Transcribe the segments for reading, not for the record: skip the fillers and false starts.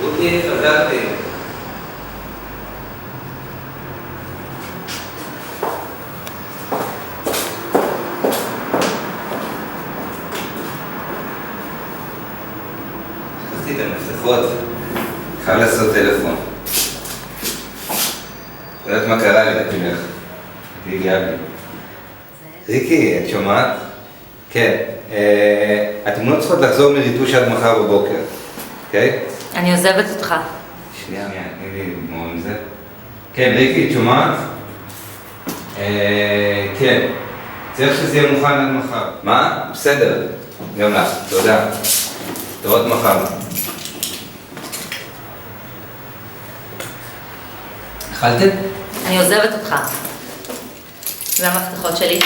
רותי, חזרתי. שכחתי את המפתחות. חייב לעשות טלפון. לא יודעת מה קרה לי, דקתי לך. תהי גאה בי. ריקי, את שומעת? כן. התמונות צריכות לחזור מריטוש עד מחר בבוקר. אוקיי? אני עוזבת אותך. שנייה, תני לי לגמור עם זה. כן, ריקי, את שומעת? כן. צריך שזה יהיה מוכן עד מחר. מה? בסדר. גם לך. תודה. תראות מחר. אכלתם? אני עוזבת אותך. זה המפתחות שלי.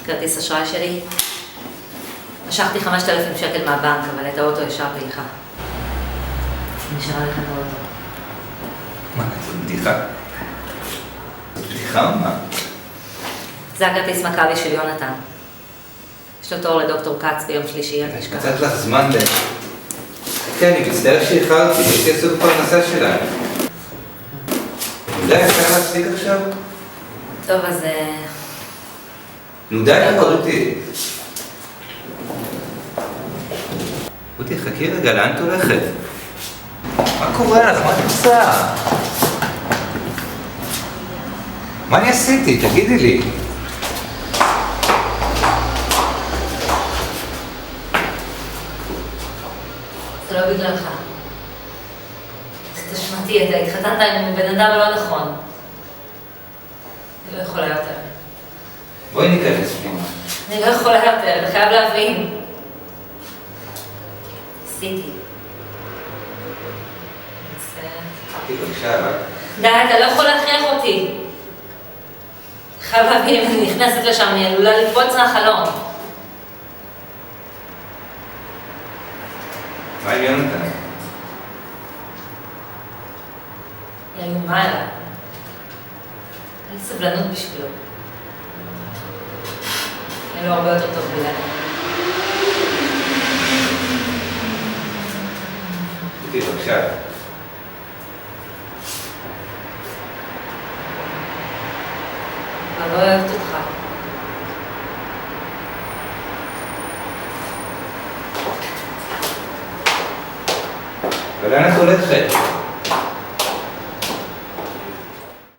כרטיס אשראי שלי. משכתי 5,000 שקל מהבנק, אבל את האוטו השארתי לך. נשארה לך את האוטו. מה, זאת בדיחה? זאת בדיחה או מה? זה הכרטיס מכבי של יונתן. יש לו תור לדוקטור קץ ביום שלישי, אל תשכח. מצאת לך זמן ל... כן, אני מצטער שאיחרתי, הייתי עסוק בפרנסה שלהם. נו די, אפשר להפסיק עכשיו? טוב, אז... נו די, רותי. רותי, חכי רגע, לאן את הולכת? מה קורה לך? מה את עושה? מה אני עשיתי? תגידי לי. זה לא בגללך. זה תשמעתי, אתה התחתנת עם בן אדם לא נכון. אני לא יכולה יותר. בואי ניכנס פנימה. אני לא יכולה יותר, אתה חייב להבין. עשיתי. חכי בבקשה, רק. די, אתה לא יכול להכריח אותי. אתה חייב להבין, אם אני נכנסת לשם, אני עלולה לקפוץ מהחלום. מה עם יונתן? היא איומה אליי. אין לי סבלנות בשבילו. אין לו הרבה יותר טוב בלעדיי. רותי, בבקשה. אני לא אוהבת אותך. ולאן את הולכת?